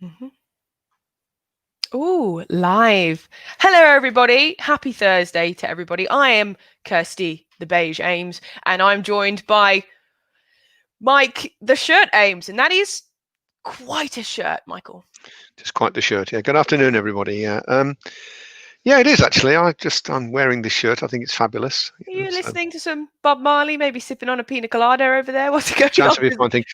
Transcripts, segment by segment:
Mhm. Ooh, live. Hello, everybody. Happy Thursday to everybody. I am Kirsty, the Beige Ames, and I'm joined by Mike, the Shirt Ames, and that is quite a shirt, Michael. Just quite the shirt. Yeah. Good afternoon, everybody. Yeah, it is actually. I'm wearing this shirt. I think it's fabulous. Are you listening to some Bob Marley, maybe sipping on a pina colada over there? What's going Chance on? of it, I think.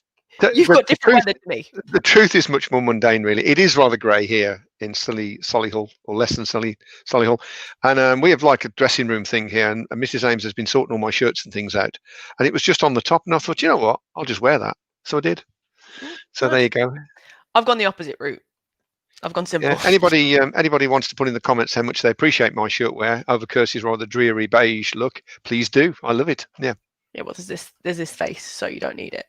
You've But got different weather to me. the truth is much more mundane, really. It is rather grey here in Solihull, or less than Solihull, and we have like a dressing room thing here. And Mrs. Ames has been sorting all my shirts and things out, and it was just on the top, and I thought, you know what, I'll just wear that. So I did. So there you go. I've gone the opposite route. I've gone simple. Yeah. Anybody wants to put in the comments how much they appreciate my shirt wear over Kirsty's rather dreary beige look, please do. I love it. Yeah. Yeah, well, there's this face, so you don't need it.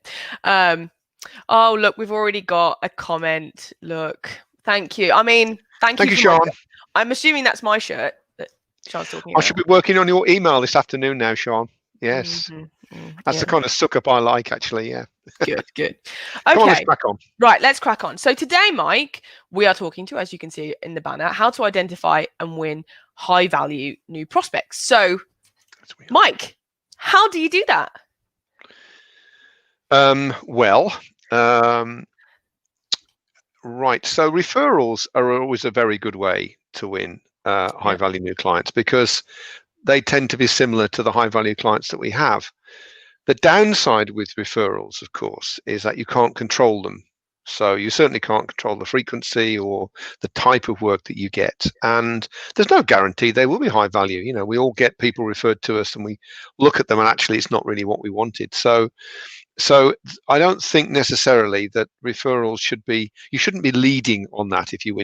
Oh, look, we've already got a comment. Look, thank you. I mean, thank you, Sean. I'm assuming that's my shirt that Sean's talking I about. should be working on your email this afternoon now, Sean. Yes. That's the kind of suck up I like, actually. Yeah. Good. Okay. Come on, let's crack on. Right, let's crack on. So today, Mike, we are talking to, as you can see in the banner, how to identify and win high value new prospects. So, Mike, how do you do that? Right. So referrals are always a very good way to win high value new clients, because they tend to be similar to the high value clients that we have. The downside with referrals, of course, is that you can't control them. So you certainly can't control the frequency or the type of work that you get. And there's no guarantee they will be high value. You know, we all get people referred to us and we look at them and actually it's not really what we wanted. So I don't think necessarily that referrals you shouldn't be leading on that if you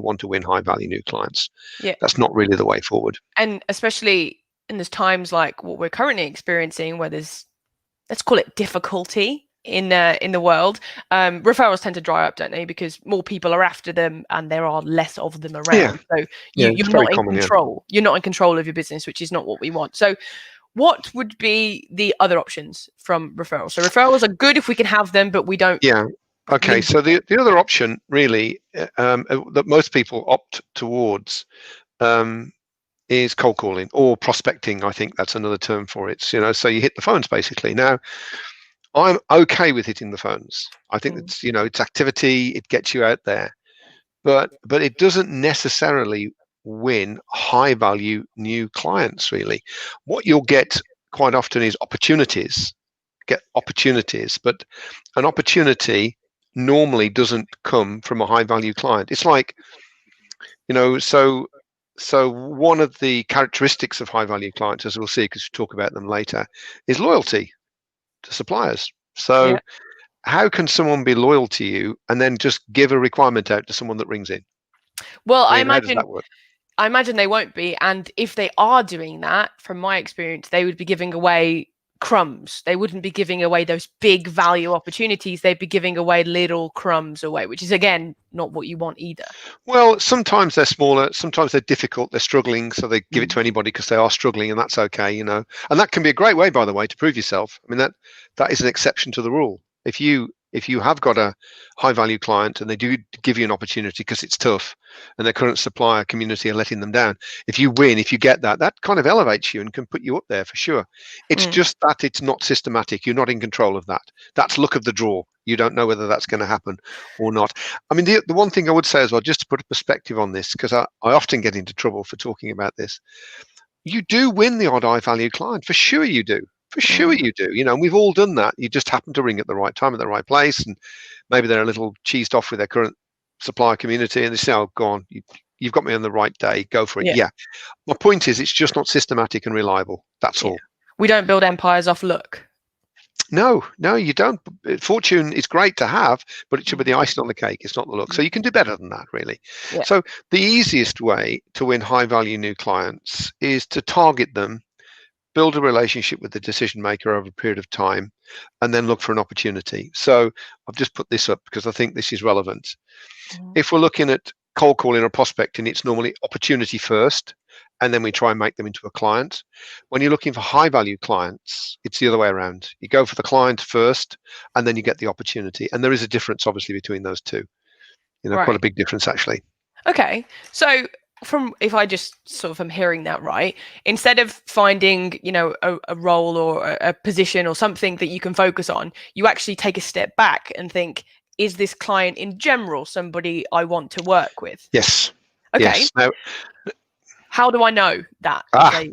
want to win high value new clients. Yeah. That's not really the way forward. And especially in those times like what we're currently experiencing, where there's, let's call it, difficulty in the world, referrals tend to dry up, don't they? Because more people are after them and there are less of them around. Yeah. So you're not in control. Yeah. You're not in control of your business, which is not what we want. So what would be the other options from referrals? So referrals are good if we can have them, but we don't. Yeah. Okay. So the other option really that most people opt towards is cold calling or prospecting. I think that's another term for it. So you hit the phones basically. Now, I'm okay with hitting the phones. I think it's it's activity. It gets you out there, but it doesn't necessarily win high value new clients. Really, what you'll get quite often is opportunities. Get opportunities, but an opportunity normally doesn't come from a high value client. It's like, so one of the characteristics of high value clients, as we'll see because we'll talk about them later, is loyalty to suppliers. So how can someone be loyal to you and then just give a requirement out to someone that rings in? Well, how does that work? I imagine they won't be. And if they are doing that, from my experience, they would be giving away crumbs. They wouldn't be giving away those big value opportunities. They'd be giving away little crumbs away, which is, again, not what you want either. Well, sometimes they're smaller, sometimes they're difficult, they're struggling, so they give it to anybody because they are struggling, and that's okay, and that can be a great way, by the way, to prove yourself. I mean, that is an exception to the rule. If you have got a high value client and they do give you an opportunity because it's tough and their current supplier community are letting them down, if you win, if you get that kind of elevates you and can put you up there for sure. It's just that it's not systematic. You're not in control of that. That's luck of the draw. You don't know whether that's going to happen or not. I mean, the one thing I would say as well, just to put a perspective on this, because I often get into trouble for talking about this, you do win the odd high value client. For sure you do. For sure you do. And we've all done that. You just happen to ring at the right time at the right place, and maybe they're a little cheesed off with their current supplier community and they say, oh, go on, you've got me on the right day, go for it. Yeah. My point is, it's just not systematic and reliable. That's all. We don't build empires off luck. No, you don't. Fortune is great to have, but it should be the icing on the cake. It's not the luck. So you can do better than that, really. So the easiest way to win high value new clients is to target them, build a relationship with the decision maker over a period of time, and then look for an opportunity. So I've just put this up because I think this is relevant. If we're looking at cold calling or prospecting, it's normally opportunity first, and then we try and make them into a client. When you're looking for high value clients, it's the other way around. You go for the client first, and then you get the opportunity. And there is a difference, obviously, between those two. Quite a big difference actually. Okay, so if I just sort of am hearing that right, instead of finding, a role or a position or something that you can focus on, you actually take a step back and think, is this client in general somebody I want to work with? Yes. Okay. Yes. Now, how do I know that?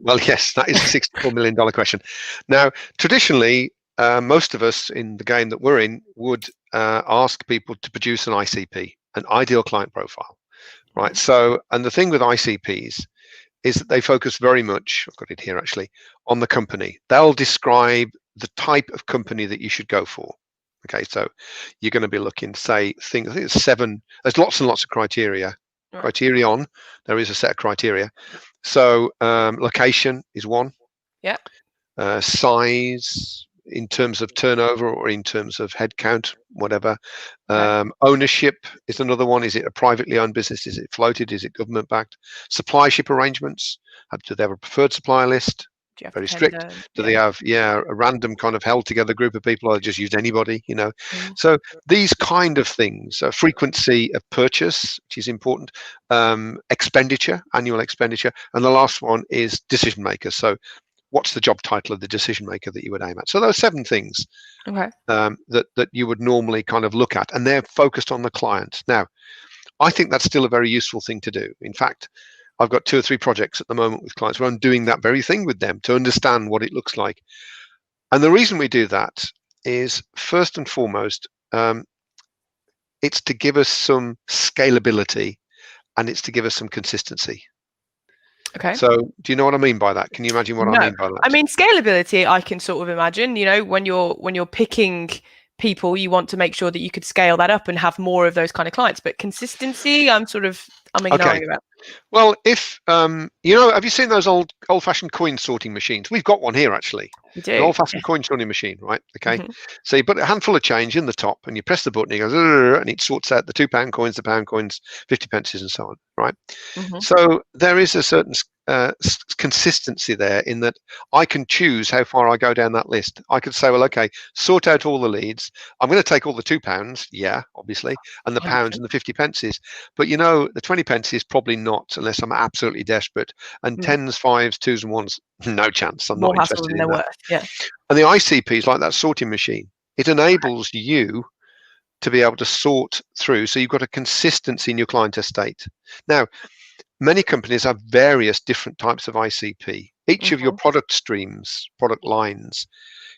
well, yes, that is a $64 million question. Now, traditionally, most of us in the game that we're in would ask people to produce an ICP, an ideal client profile, right? So, and the thing with ICPs is that they focus very much, I've got it here actually, on the company. They'll describe the type of company that you should go for. Okay, so you're going to be looking, say, I think it's 7, there's lots and lots of criteria. Criterion, there is a set of criteria. So location is one. Yeah. Size in terms of turnover or in terms of headcount, whatever. Ownership is another one. Is it a privately owned business? Is it floated? Is it government backed? Suppliership arrangements. Do they have a preferred supplier list? Very strict. Do they have a random kind of held together group of people, or just use anybody? So these kind of things. Frequency of purchase, which is important. Expenditure, annual expenditure, and the last one is decision makers. So what's the job title of the decision maker that you would aim at? So those 7 things that you would normally kind of look at, and they're focused on the client. Now, I think that's still a very useful thing to do. In fact, I've got 2 or 3 projects at the moment with clients where I'm doing that very thing with them to understand what it looks like. And the reason we do that is, first and foremost, it's to give us some scalability and it's to give us some consistency. Okay. So do you know what I mean by that? Can you imagine what I mean by that? I mean, scalability, I can sort of imagine, when you're picking people, you want to make sure that you could scale that up and have more of those kind of clients. But consistency, I'm ignoring about. Well, if have you seen those old-fashioned coin sorting machines? We've got one here actually. We do. An old-fashioned coin sorting machine, right? Okay. So you put a handful of change in the top, and you press the button. It goes, and it sorts out the £2 coins, the pound coins, 50 pences, and so on, right? So there is a certain consistency there in that I can choose how far I go down that list. I could say, well, okay, sort out all the leads. I'm going to take all the £2, obviously, and the pounds and the 50 pences. But the 20 pence is probably not, unless I'm absolutely desperate. And 10s, 5s, 2s, and 1s, no chance. I'm not interested in that. Worth. And the ICP is like that sorting machine. It enables you to be able to sort through, so you've got a consistency in your client estate. Now, many companies have various different types of ICP. Each of your product streams, product lines,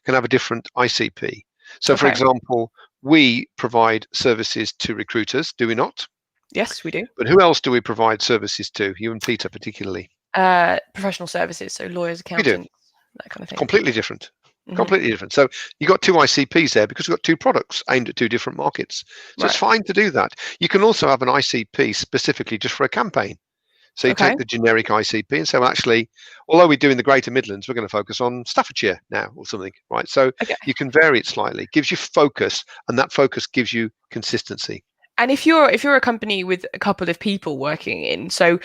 can have a different ICP. So, for example, we provide services to recruiters, do we not? Yes, we do. But who else do we provide services to? You and Peter particularly. Professional services, so lawyers, accountants, that kind of thing. Completely different. Completely different. So you've got 2 ICPs there because we've got 2 products aimed at 2 different markets. So it's fine to do that. You can also have an ICP specifically just for a campaign. So you take the generic ICP and say, well, actually, although we do in the Greater Midlands, we're going to focus on Staffordshire now or something, right? So you can vary it slightly. It gives you focus, and that focus gives you consistency. And if you're a company with a couple of people working in, so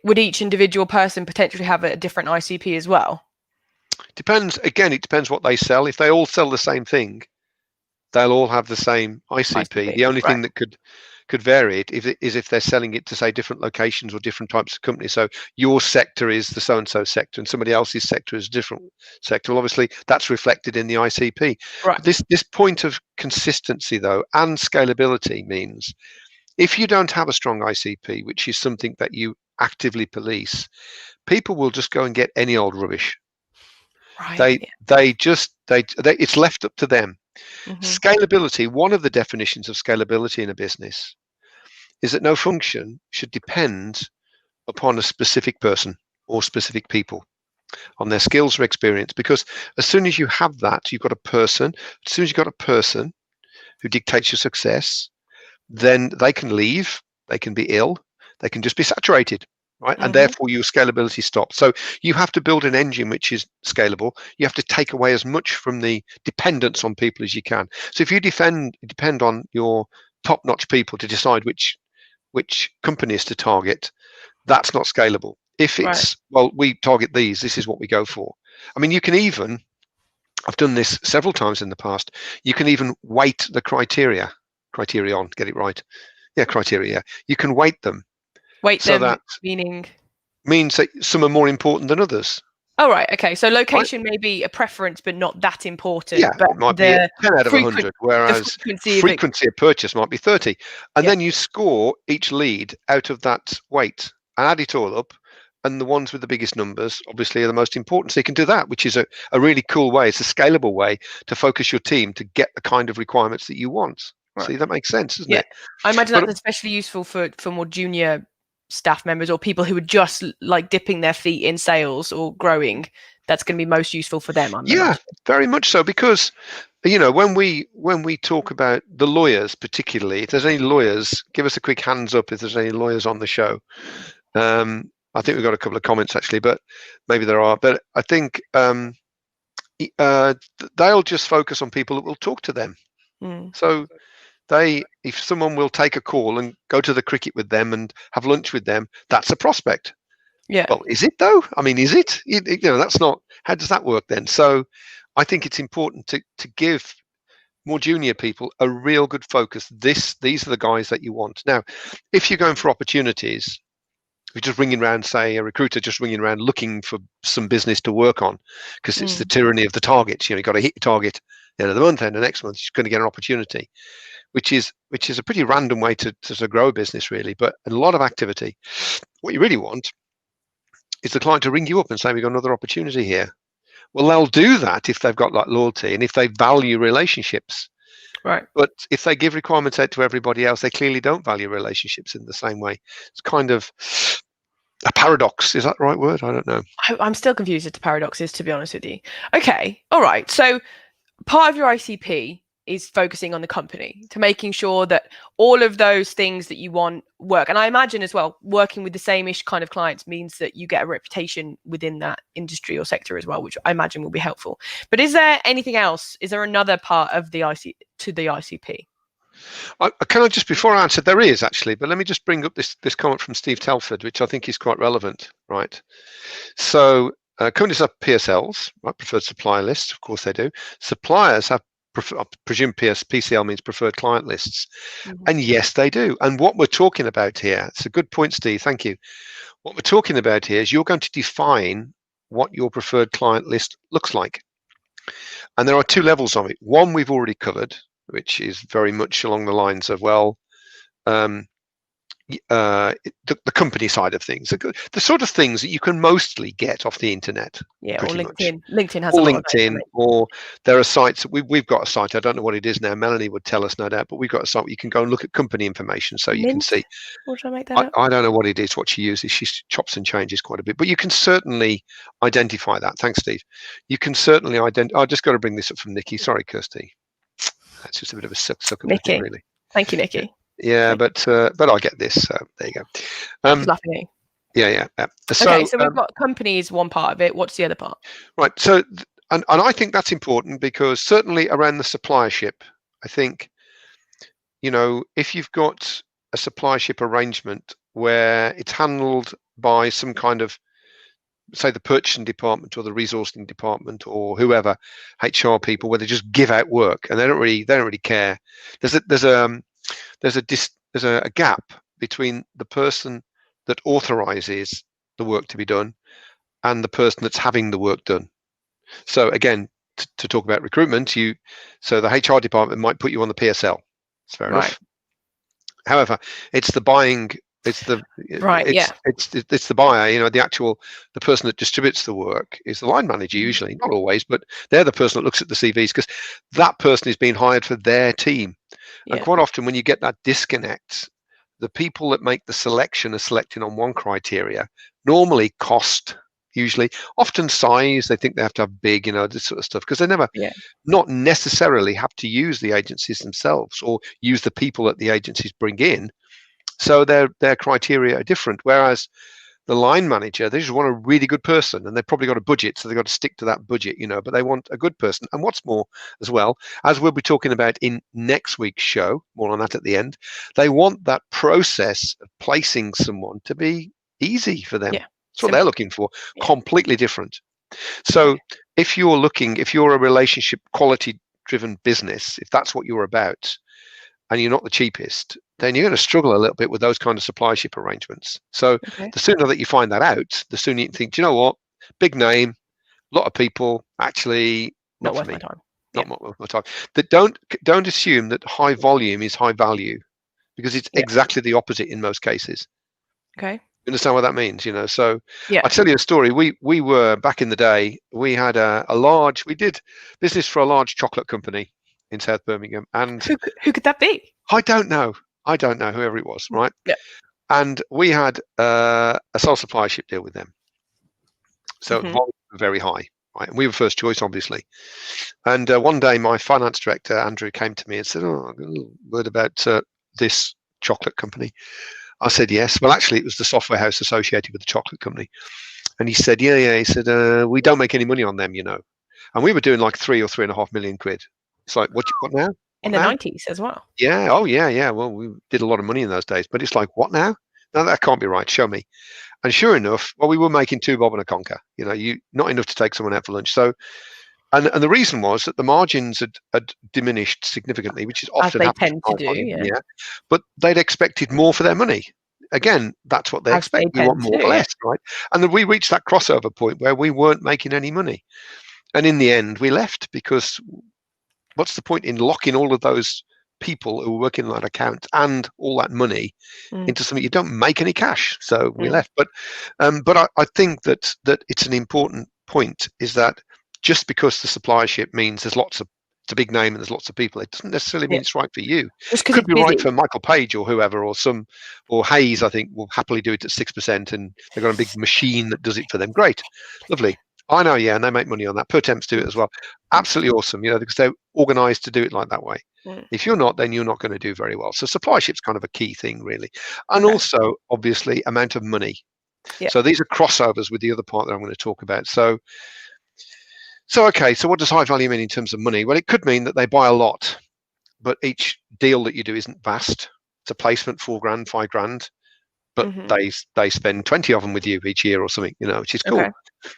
would each individual person potentially have a different ICP as well? Depends. Again, it depends what they sell. If they all sell the same thing, they'll all have the same ICP. The only thing that could vary it is if they're selling it to, say, different locations or different types of companies. So your sector is the so-and-so sector and somebody else's sector is a different sector. Well, obviously that's reflected in the ICP. This point of consistency though and scalability means if you don't have a strong ICP, which is something that you actively police, people will just go and get any old rubbish. It's left up to them. Scalability, one of the definitions of scalability in a business is that no function should depend upon a specific person or specific people on their skills or experience, because as soon as you have that, you've got a person. As soon as you've got a person who dictates your success, then they can leave, they can be ill, they can just be saturated. Right? And therefore your scalability stops. So you have to build an engine which is scalable. You have to take away as much from the dependence on people as you can. So if you depend on your top-notch people to decide which companies to target, that's not scalable. If it's, well, we target these, this is what we go for. I mean, you can even, I've done this several times in the past, you can even weight the criterion, get it right. criteria. You can weight them. Weight So them, that meaning? means that some are more important than others. Oh, right. Okay. So Right? location may be a preference, but not that important. Yeah, But it might be a 10 out of 100, the whereas frequency of it. frequency of purchase might be 30. And Yeah. then you score each lead out of that weight and add it all up. And the ones with the biggest numbers, obviously, are the most important. So you can do that, which is a really cool way. It's a scalable way to focus your team to get the kind of requirements that you want. Right. See, that makes sense, doesn't Yeah. it? I imagine But that's especially useful for more junior staff members or people who are just like dipping their feet in sales or growing. That's going to be most useful for them. yeah, very much so, because when we talk about the lawyers, particularly, if there's any lawyers, give us a quick hands up if there's any lawyers on the show. I think we've got a couple of comments actually, but maybe there are. But I think they'll just focus on people that will talk to them. So if someone will take a call and go to the cricket with them and have lunch with them, that's a prospect. Yeah. Well, is it though? I mean, is it? That's not. How does that work then? So I think it's important to give more junior people a real good focus. These are the guys that you want. Now, if you're going for opportunities, if you're just ringing around, say a recruiter just ringing around looking for some business to work on, because it's the tyranny of the targets. You've got to hit your target the end of the month, and the next month you're going to get an opportunity, which is a pretty random way to grow a business, really. But a lot of activity. What you really want is the client to ring you up and say, we've got another opportunity here. Well, they'll do that if they've got like loyalty and if they value relationships. Right. But if they give requirements out to everybody else, they clearly don't value relationships in the same way. It's kind of a paradox. Is that the right word? I don't know. I'm still confused as to paradoxes, to be honest with you. Okay. All right. So part of your ICP is focusing on the company, to making sure that all of those things that you want work. And I imagine as well, working with the same-ish kind of clients means that you get a reputation within that industry or sector as well, which I imagine will be helpful. But is there anything else? Is there another part of the ICP? Can I just, before I answer, there is actually, but let me just bring up this comment from Steve Telford, which I think is quite relevant, right? So companies have PSLs, right? Preferred supplier lists, of course they do. Suppliers have, I presume PCL means preferred client lists. And yes, they do. And what we're talking about here, it's a good point, Steve, thank you. What we're talking about here is you're going to define what your preferred client list looks like. And there are two levels of it. One we've already covered, which is very much along the lines of, well, the company side of things, the sort of things that you can mostly get off the internet. Yeah, or LinkedIn. Much. LinkedIn has or a lot LinkedIn, of or there are sites. We've got a site. I don't know what it is now. Melanie would tell us, no doubt. But we've got a site where you can go and look at company information, so you can see. Or should I make that up? I don't know what it is. What she uses, she chops and changes quite a bit. But you can certainly identify that. Thanks, Steve. You can certainly identify. I just got to bring this up from Nikki. Sorry, Kirsty. That's just a bit of a sucker, Nikki. really. Thank you, Nikki. Yeah, but I get this. So there you go. She's laughing at you. Yeah. So, okay, so we've got companies, one part of it. What's the other part? Right. So, and I think that's important, because certainly around the suppliership, I think, if you've got a suppliership arrangement where it's handled by some kind of, say, the purchasing department or the resourcing department or whoever, HR people, where they just give out work and they don't really care. There's a gap between the person that authorizes the work to be done and the person that's having the work done. So again, to talk about recruitment, so the HR department might put you on the PSL. It's fair enough. However, it's the buying. It's the It's the buyer. The person that distributes the work is the line manager usually, not always, but they're the person that looks at the CVs, because that person is being hired for their team. And quite often, when you get that disconnect, the people that make the selection are selecting on one criteria, normally cost, usually, often size. They think they have to have big, this sort of stuff, because they never, not necessarily have to use the agencies themselves or use the people that the agencies bring in. So their criteria are different. Whereas the line manager, they just want a really good person, and they've probably got a budget, so they've got to stick to that budget, but they want a good person. And what's more, as well, as we'll be talking about in next week's show, more on that at the end, they want that process of placing someone to be easy for them. That's what they're looking for. Completely different. So if you're a relationship quality driven business, if that's what you're about, and you're not the cheapest, then you're going to struggle a little bit with those kind of supplyship arrangements. So the sooner that you find that out, the sooner you think, do you know what? Big name, a lot of people, actually not for me. My time. Not worth my time. That don't assume that high volume is high value, because it's exactly the opposite in most cases. Okay. You understand what that means? So Yeah. I'll tell you a story. We were back in the day, we had we did business for a large chocolate company in South Birmingham. And who could that be? I don't know whoever it was, right? Yeah. And we had a sole suppliership deal with them. So volume was very high, right? And we were first choice, obviously. And one day my finance director, Andrew, came to me and said, "Oh, I've got a little word about this chocolate company." I said, "Yes." Well, actually, it was the software house associated with the chocolate company. And he said, yeah. He said, "We don't make any money on them, And we were doing like 3 or 3.5 million quid. It's like, what now? In the 90s as well. Yeah. Oh, yeah. Well, we did a lot of money in those days, but it's like, what now? No, that can't be right. Show me. And sure enough, well, we were making 2 bob and a conker. Not enough to take someone out for lunch. So, and the reason was that the margins had diminished significantly, which is often as they tend to do. Yeah. But they'd expected more for their money. Again, that's what they expect. We want more for less, right? And then we reached that crossover point where we weren't making any money. And in the end, we left, because what's the point in locking all of those people who were working on that account and all that money into something you don't make any cash? So we left. But I think that it's an important point, is that just because the suppliership means it's a big name and there's lots of people, it doesn't necessarily mean it's right for you. It could be right for Michael Page or whoever, or Hayes, I think, will happily do it at 6%, and they've got a big machine that does it for them. Great, lovely. I know, yeah, and they make money on that. Pertemps do it as well. Absolutely awesome, because they're organized to do it like that way. If you're not, then you're not going to do very well. So supplyship's kind of a key thing, really. And also, obviously, amount of money. Yeah. So these are crossovers with the other part that I'm going to talk about. So okay, so what does high value mean in terms of money? Well, it could mean that they buy a lot, but each deal that you do isn't vast. It's a placement, 4 grand, 5 grand, but they spend 20 of them with you each year or something, which is cool. Okay.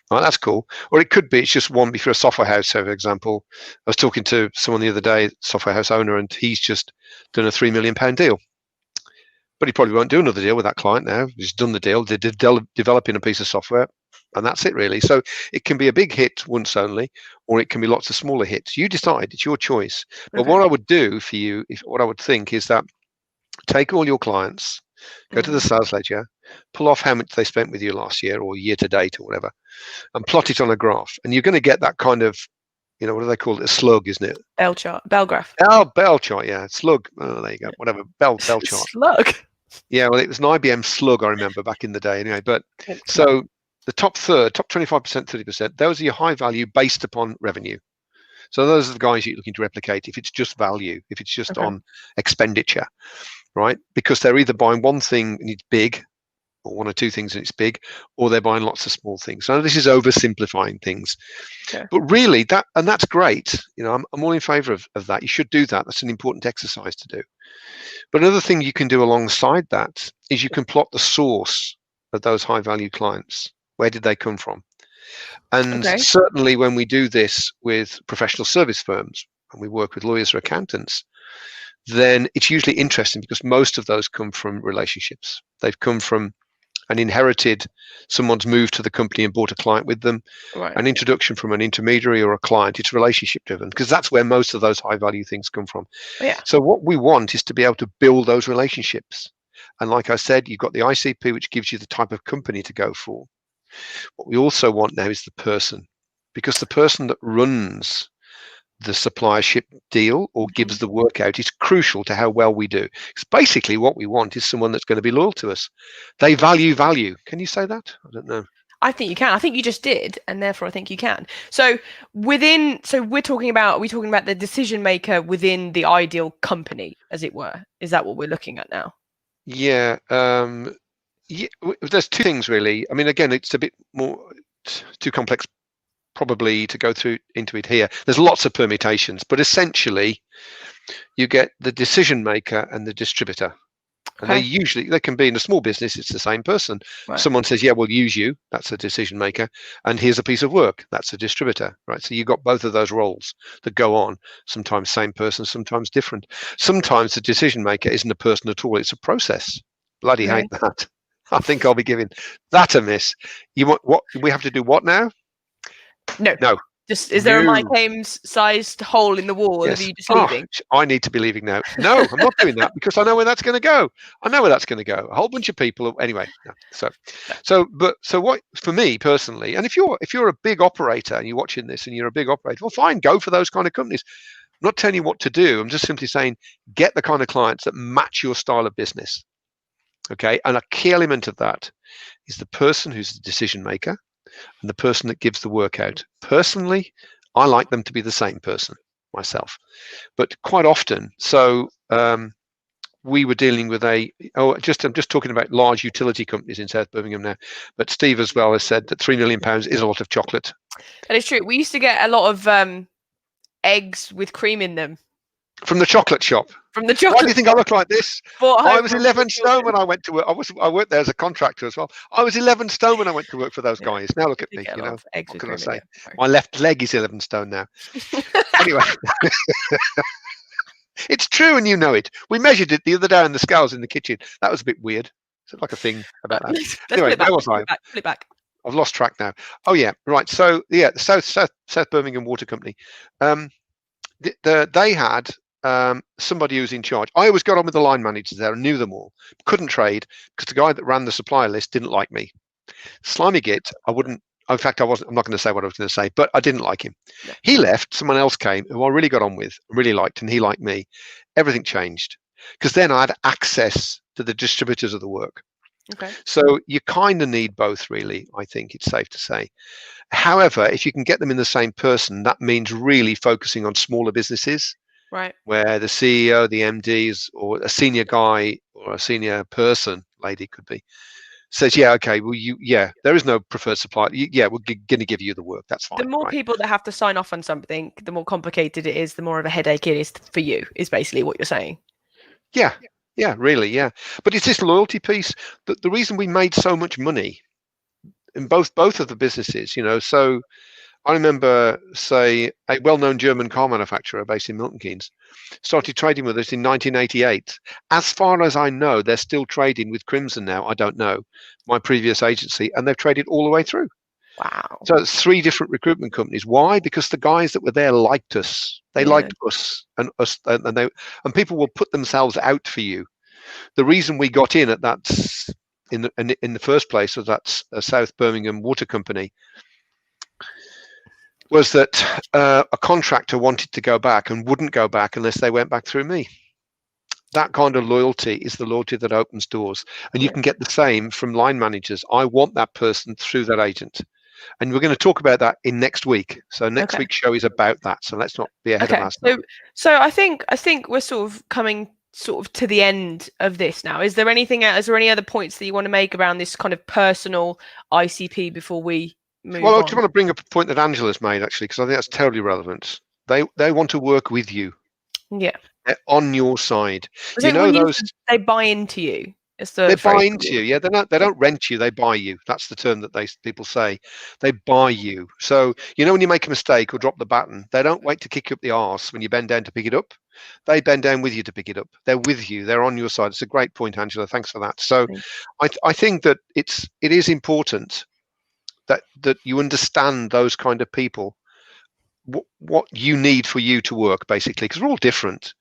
Right, that's cool. Or it could be it's just one. If you're a software house, so for example, I was talking to someone the other day, software house owner, and he's just done a £3 million deal. But he probably won't do another deal with that client now. He's done the deal. They're developing a piece of software, and that's it, really. So it can be a big hit once only, or it can be lots of smaller hits. You decide. It's your choice. But what I would do for you, what I would think is that take all your clients, go to the sales ledger, pull off how much they spent with you last year or year to date or whatever, and plot it on a graph. And you're going to get that kind of, what do they call it? A slug, isn't it? Bell chart, bell graph. Oh, bell chart, yeah. Slug. Oh, there you go. Whatever. Bell chart. Slug. Yeah, well, it was an IBM slug, I remember, back in the day anyway. But so the top 25%, 30%, those are your high value based upon revenue. So those are the guys you're looking to replicate if it's just value, if it's just on expenditure, right? Because they're either buying one thing and it's big, or 1 or 2 things and it's big, or they're buying lots of small things. So this is oversimplifying things. Okay. But really, that's great. I'm all in favor of that. You should do that. That's an important exercise to do. But another thing you can do alongside that is you can plot the source of those high value clients. Where did they come from? And certainly when we do this with professional service firms and we work with lawyers or accountants, then it's usually interesting because most of those come from relationships. They've come from an inherited, someone's moved to the company and bought a client with them, an introduction from an intermediary or a client. It's relationship driven because that's where most of those high value things come from. Yeah. So what we want is to be able to build those relationships. And like I said, you've got the ICP, which gives you the type of company to go for. What we also want now is the person, because the person that runs the suppliership deal or gives the work out is crucial to how well we do. Because basically what we want is someone that's going to be loyal to us. They value. Can you say that? I don't know. I think you can. I think you just did, and therefore I think you can. So we're talking about the decision maker within the ideal company, as it were. Is that what we're looking at now? Yeah. There's 2 things really. I mean, again, it's a bit more too complex probably to go through into it here. There's lots of permutations, but essentially you get the decision maker and the distributor. And they can be in a small business, it's the same person. Right. Someone says, yeah, we'll use you, that's a decision maker, and here's a piece of work, that's a distributor, right? So you've got both of those roles that go on, sometimes same person, sometimes different. Sometimes the decision maker isn't a person at all, it's a process. Bloody hate that. I think I'll be giving that a miss. You want what? We have to do what now? No. Just, is there a Mike Ames sized hole in the wall? Yes. Are you just leaving? I need to be leaving now. No, I'm not doing that because I know where that's going to go. I know where that's going to go. A whole bunch of people. Anyway, no. So what for me personally? And if you're a big operator and you're watching this and you're a big operator, well, fine, go for those kind of companies. I'm not telling you what to do. I'm just simply saying get the kind of clients that match your style of business. Okay, and a key element of that is the person who's the decision maker and the person that gives the work out. Personally, I like them to be the same person myself, but quite often. So we were dealing with I'm just talking about large utility companies in South Birmingham now, but Steve as well has said that £3 million is a lot of chocolate. That is true. We used to get a lot of eggs with cream in them. From the chocolate shop. From the chocolate. Why do you think I look like this? I was 11 stone when I went to work. I worked there as a contractor as well. I was 11 stone when I went to work for those guys. Now look at me. You know, what can I say? My left leg is 11 stone now. Anyway, it's true, and you know it. We measured it the other day on the scales in the kitchen. That was a bit weird. It's like a thing about that. Anyway, where was I? Flip back. I've lost track now. Oh yeah, right. So yeah, the South Birmingham Water Company. They had somebody who's in charge. I always got on with the line managers there and knew them all. Couldn't trade because the guy that ran the supplier list didn't like me. Slimy git, I wouldn't. In fact, I'm not going to say what I was going to say, but I didn't like him. Yeah. He left. Someone else came who I really got on with, really liked, and he liked me. Everything changed because then I had access to the distributors of the work. Okay. So you kind of need both, really. I think it's safe to say. However, if you can get them in the same person, that means really focusing on smaller businesses, right? Where the CEO, the MDs, or a senior guy or a senior person, lady could be, says, yeah, okay, well, there is no preferred supplier. Yeah, we're going to give you the work. That's fine. The more people that have to sign off on something, the more complicated it is, the more of a headache it is for you, is basically what you're saying. Yeah, really, yeah. But it's this loyalty piece. The reason we made so much money in both of the businesses, you know, so I remember, say, a well-known German car manufacturer based in Milton Keynes started trading with us in 1988. As far as I know, they're still trading with Crimson now. I don't know, my previous agency, and they've traded all the way through. Wow. So it's 3 different recruitment companies. Why? Because the guys that were there liked us. They liked us, and people will put themselves out for you. The reason we got in at that in the first place was that South Birmingham Water Company was that a contractor wanted to go back and wouldn't go back unless they went back through me. That kind of loyalty is the loyalty that opens doors, and you can get the same from line managers. I want that person through that agent. And we're going to talk about that in next week. So next week's show is about that. So let's not be ahead of ourselves. So I think we're sort of coming to the end of this now. Is there anything else? Is there any other points that you want to make around this kind of personal ICP before we move on? I just want to bring up a point that Angela's made, actually, because I think that's terribly relevant. They want to work with you. Yeah. They're on your side. You know, they buy into you. They buy into you. Yeah, they don't rent you. They buy you. That's the term that people say. They buy you. So you know when you make a mistake or drop the baton, they don't wait to kick you up the arse when you bend down to pick it up. They bend down with you to pick it up. They're with you. They're on your side. It's a great point, Angela. Thanks for that. So I think that it is important that you understand those kind of people. What you need for you to work, basically, because we're all different.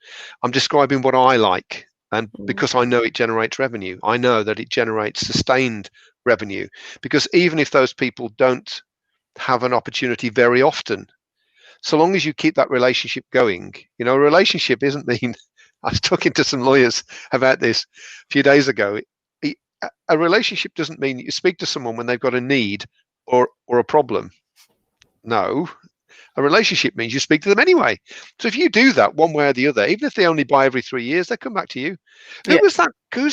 I'm describing what I like. And because I know it generates revenue, I know that it generates sustained revenue, because even if those people don't have an opportunity very often, so long as you keep that relationship going, you know, a relationship isn't mean, I was talking to some lawyers about this a few days ago. A relationship doesn't mean you speak to someone when they've got a need or a problem. No. A relationship means you speak to them anyway. So if you do that one way or the other, even if they only buy every 3 years, they come back to you. Who's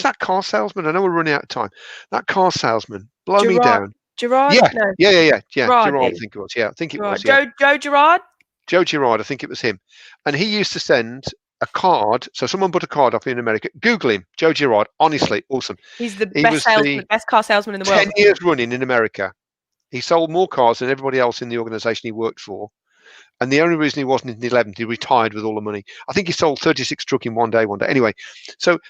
that car salesman? I know we're running out of time. That car salesman, blow me down. Gerard? Yeah, no. yeah. Gerard, I think it was. Yeah, I think it was. Joe Gerard? Joe Gerard, I think it was him. And he used to send a card. So someone put a card up in America. Google him, Joe Girard. Honestly, awesome. He's the He best was salesman, the best car salesman in the 10 world. years running in America. He sold more cars than everybody else in the organization he worked for. And the only reason he wasn't in the 11th, he retired with all the money. I think he sold 36 trucks in one day. Anyway,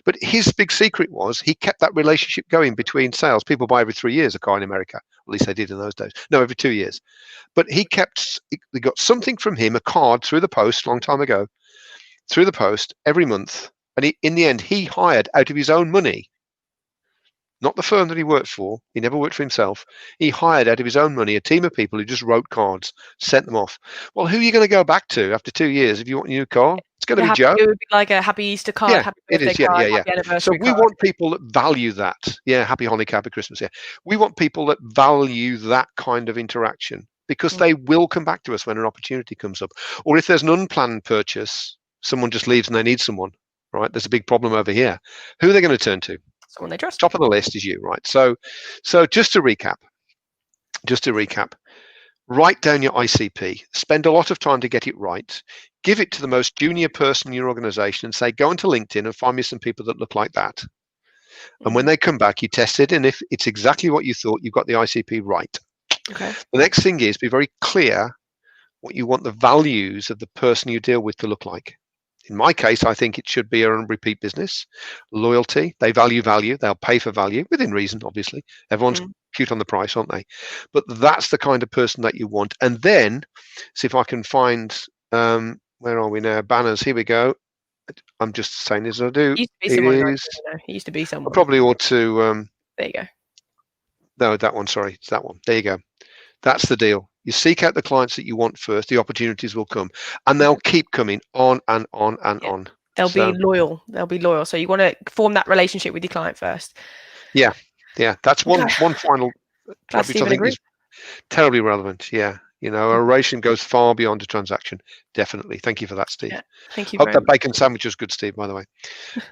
but his big secret was he kept that relationship going between sales. People buy every 3 years a car in America. At least they did in those days. No, every 2 years. But they got something from him, a card through the post, a long time ago, through the post every month. And in the end, he hired out of his own money, not the firm that he worked for. He never worked for himself. He hired out of his own money a team of people who just wrote cards, sent them off. Well, who are you going to go back to after 2 years if you want a new car? It's going to be Joe. It would be like a happy Easter card, Yeah, happy it birthday is. Yeah, card, yeah, happy yeah. So anniversary we card. want people that value that. Yeah, happy Hanukkah, happy Christmas. Yeah, we want people that value that kind of interaction because they will come back to us when an opportunity comes up. Or if there's an unplanned purchase, someone just leaves and they need someone, right? There's a big problem over here. Who are they going to turn to? Someone they trust. Top of the list is you, right? So just to recap, write down your ICP, spend a lot of time to get it right, give it to the most junior person in your organization and say, go onto LinkedIn and find me some people that look like that. And when they come back, you test it. And if it's exactly what you thought, you've got the ICP right. Okay. The next thing is be very clear what you want the values of the person you deal with to look like. In my case, I think it should be a repeat business, loyalty. They value value. They'll pay for value within reason, obviously. Everyone's cute on the price, aren't they? But that's the kind of person that you want. And then, see if I can find, where are we now? Banners. Here we go. I'm just saying as I do. He used to be someone. I probably ought to. There you go. No, that one. Sorry, it's that one. There you go. That's the deal. You seek out the clients that you want first. The opportunities will come, and they'll keep coming on and on and on. They'll be loyal. They'll be loyal. So you want to form that relationship with your client first. Yeah. That's one final Glad which I think is terribly relevant. Yeah. A relation goes far beyond a transaction. Definitely. Thank you for that, Steve. Yeah, thank you. Hope that bacon sandwich was good, Steve, by the way.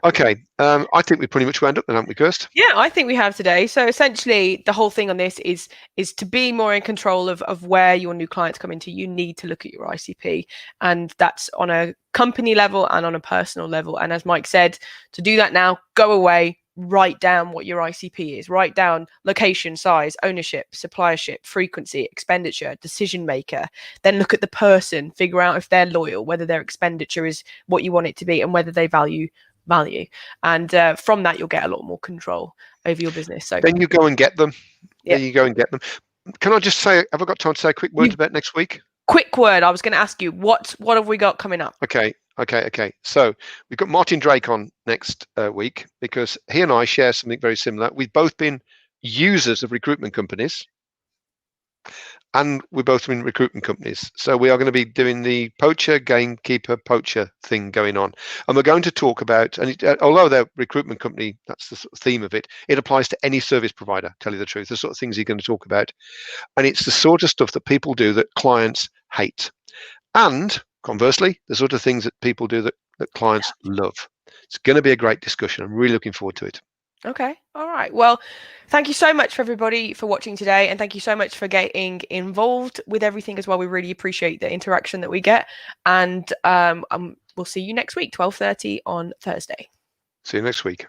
Okay. I think we pretty much wound up then, haven't we, Kirst? Yeah, I think we have today. So essentially the whole thing on this is to be more in control of where your new clients come into. You need to look at your ICP, and that's on a company level and on a personal level. And as Mike said, to do that now, go away, write down what your ICP is, write down location, size, ownership, suppliership, frequency, expenditure, decision maker, then look at the person, figure out if they're loyal, whether their expenditure is what you want it to be, and whether they value. And from that, you'll get a lot more control over your business. So then you go and get them. Yeah. Then you go and get them. Can I just say, have I got time to say a quick word about next week? Quick word. I was going to ask you, what have we got coming up? Okay. So we've got Martin Drake on next week because he and I share something very similar. We've both been users of recruitment companies, and we're both in recruitment companies. So we are going to be doing the gamekeeper poacher thing going on. And we're going to talk about, and although they're recruitment company, that's the sort of theme of it, it applies to any service provider, tell you the truth, the sort of things you're going to talk about. And it's the sort of stuff that people do that clients hate. And conversely, the sort of things that people do that clients love. It's going to be a great discussion. I'm really looking forward to it. Okay. All right. Well, thank you so much for everybody for watching today. And thank you so much for getting involved with everything as well. We really appreciate the interaction that we get. And we'll see you next week, 12:30 on Thursday. See you next week.